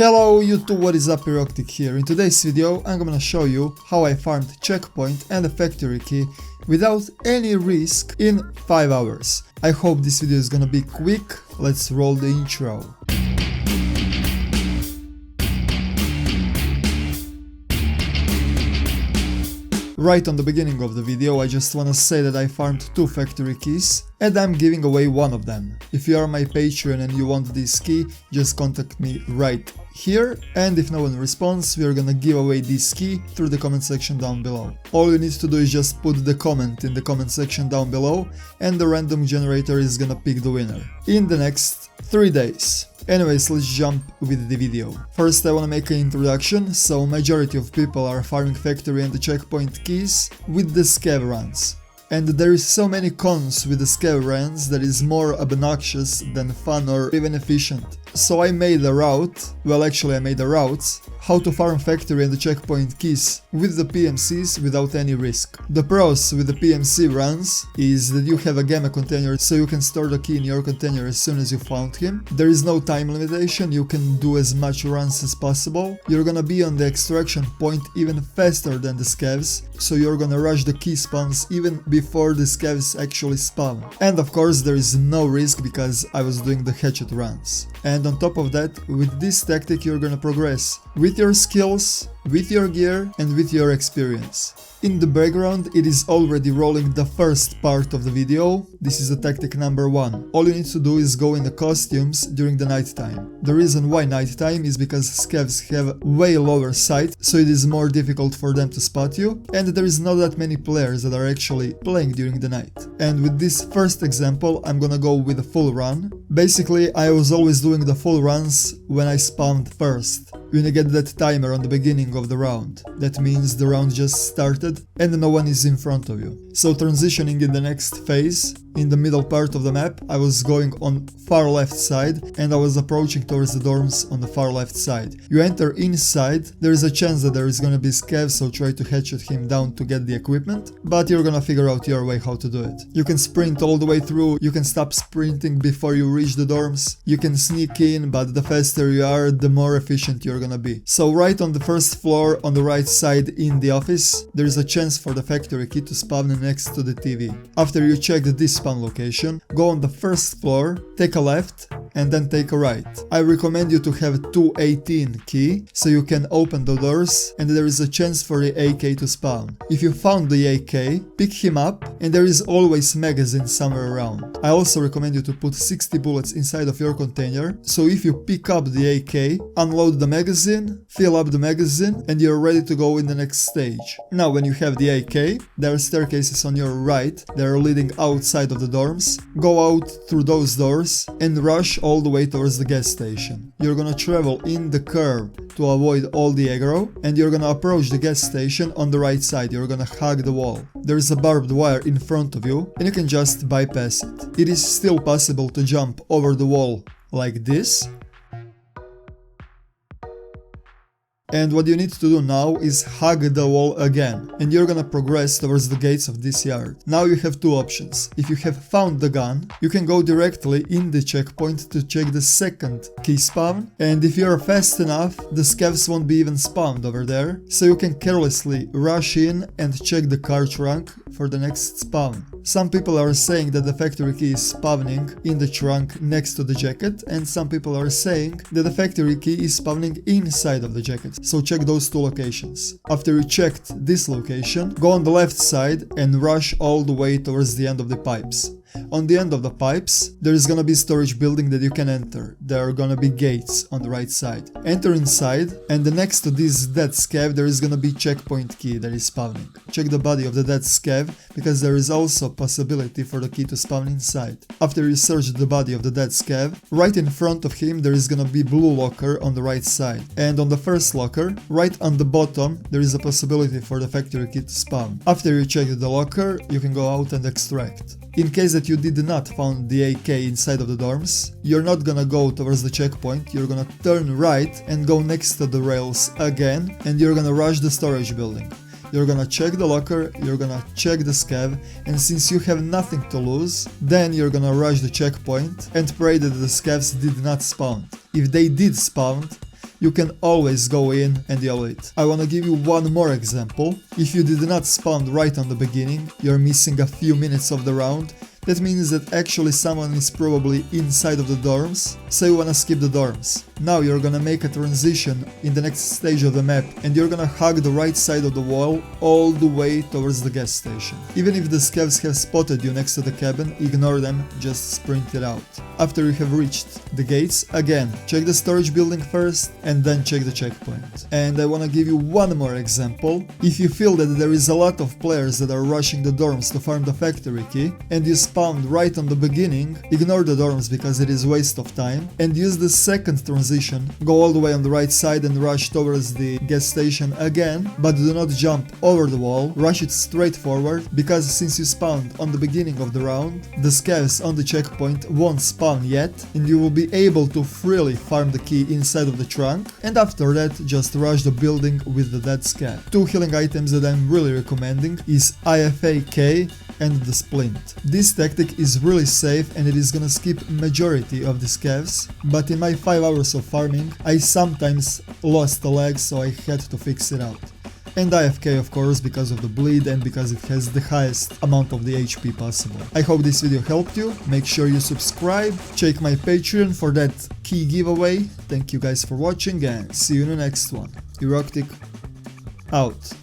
Hello YouTube, what is up, Eroktic here. In today's video I'm gonna show you how I farmed checkpoint and the factory key without any risk in 5 hours. I hope this video is gonna be quick. Let's roll the intro. Right on the beginning of the video, I just wanna say that I farmed 2 factory keys and I'm giving away one of them. If you are my Patreon and you want this key, just contact me right here, and if no one responds, we are gonna give away this key through the comment section down below. All you need to do is just put the comment in the comment section down below and the random generator is gonna pick the winner in the next 3 days. Anyways, let's jump with the video. First I wanna make an introduction. So majority of people are farming factory and the checkpoint keys with the SCAV runs. And there is so many cons with the SCAV runs that is more obnoxious than fun or even efficient. So I made a route, I made a route how to farm factory and the checkpoint keys with the PMCs without any risk. The pros with the PMC runs is that you have a gamma container, so you can store the key in your container as soon as you found him. There is no time limitation, you can do as much runs as possible. You're gonna be on the extraction point even faster than the SCAVs, so you're gonna rush the key spawns even before the SCAVs actually spawn. And of course there is no risk because I was doing the hatchet runs. And on top of that, with this tactic you're gonna progress with your skills, with your gear and with your experience. In the background it is already rolling the first part of the video. This is a tactic number 1. All you need to do is go in the costumes during the night time. The reason why night time is because SCAVs have way lower sight, so it is more difficult for them to spot you, and there is not that many players that are actually playing during the night. And with this first example I'm gonna go with a full run. Basically I was always doing the full runs when I spawned first. When you get that timer on the beginning of the round, that means the round just started and no one is in front of you. So transitioning in the next phase, in the middle part of the map, I was going on far left side and I was approaching towards the dorms on the far left side. You enter inside, there is a chance that there is gonna be SCAV, so try to headshot him down to get the equipment, but you're gonna figure out your way how to do it. You can sprint all the way through, you can stop sprinting before you reach the dorms, you can sneak in, but the faster you are, the more efficient you're gonna be. So right on the first floor on the right side in the office, there is a chance for the factory key to spawn next to the TV. After you check this spawn location, go on the first floor, take a left and then take a right. I recommend you to have 218 key so you can open the doors and there is a chance for the AK to spawn. If you found the AK, pick him up and there is always magazine somewhere around. I also recommend you to put 60 bullets inside of your container, so if you pick up the AK, unload the magazine, fill up the magazine and you're ready to go in the next stage. Now when you have the AK, there are staircases on your right that are leading outside of the dorms. Go out through those doors and rush all the way towards the gas station. You're gonna travel in the curve to avoid all the aggro and you're gonna approach the gas station on the right side. You're gonna hug the wall. There is a barbed wire in front of you and you can just bypass it. It is still possible to jump over the wall like this. And what you need to do now is hug the wall again, and you're gonna progress towards the gates of this yard. Now you have 2 options. If you have found the gun, you can go directly in the checkpoint to check the second key spawn, and if you're fast enough, the SCAVs won't be even spawned over there, so you can carelessly rush in and check the car trunk for the next spawn. Some people are saying that the factory key is spawning in the trunk next to the jacket, and some people are saying that the factory key is spawning inside of the jacket. So check those 2 locations. After you checked this location, go on the left side and rush all the way towards the end of the pipes. On the end of the pipes, there is gonna be storage building that you can enter. There are gonna be gates on the right side. Enter inside, and next to this dead SCAV there is gonna be checkpoint key that is spawning. Check the body of the dead SCAV, because there is also possibility for the key to spawn inside. After you search the body of the dead SCAV, right in front of him there is gonna be blue locker on the right side. And on the first locker, right on the bottom, there is a possibility for the factory key to spawn. After you check the locker, you can go out and extract. In case that you did not find the AK inside of the dorms, you're not gonna go towards the checkpoint, you're gonna turn right and go next to the rails again, and you're gonna rush the storage building. You're gonna check the locker, you're gonna check the SCAV, and since you have nothing to lose, then you're gonna rush the checkpoint and pray that the SCAVs did not spawn. If they did spawn, you can always go in and yellow it. I wanna give you one more example. If you did not spawn right on the beginning, you're missing a few minutes of the round. That means that actually someone is probably inside of the dorms, so you wanna skip the dorms. Now you're gonna make a transition in the next stage of the map and you're gonna hug the right side of the wall all the way towards the gas station. Even if the scavs have spotted you next to the cabin, ignore them, just sprint it out. After you have reached the gates, again, check the storage building first and then check the checkpoint. And I wanna give you one more example. If you feel that there is a lot of players that are rushing the dorms to farm the factory key and you spawned right on the beginning, ignore the dorms because it is waste of time and use the second transition, go all the way on the right side and rush towards the gas station again, but do not jump over the wall, rush it straight forward because since you spawned on the beginning of the round, the scavs on the checkpoint won't spawn yet and you will be able to freely farm the key inside of the trunk, and after that just rush the building with the dead scav. Two healing items that I'm really recommending is IFAK and the splint. This tactic is really safe and it is gonna skip majority of the scavs, but in my 5 hours of farming I sometimes lost a leg, so I had to fix it out. And IFK of course because of the bleed and because it has the highest amount of the HP possible. I hope this video helped you, make sure you subscribe, check my Patreon for that key giveaway. Thank you guys for watching and see you in the next one. Eroktic out.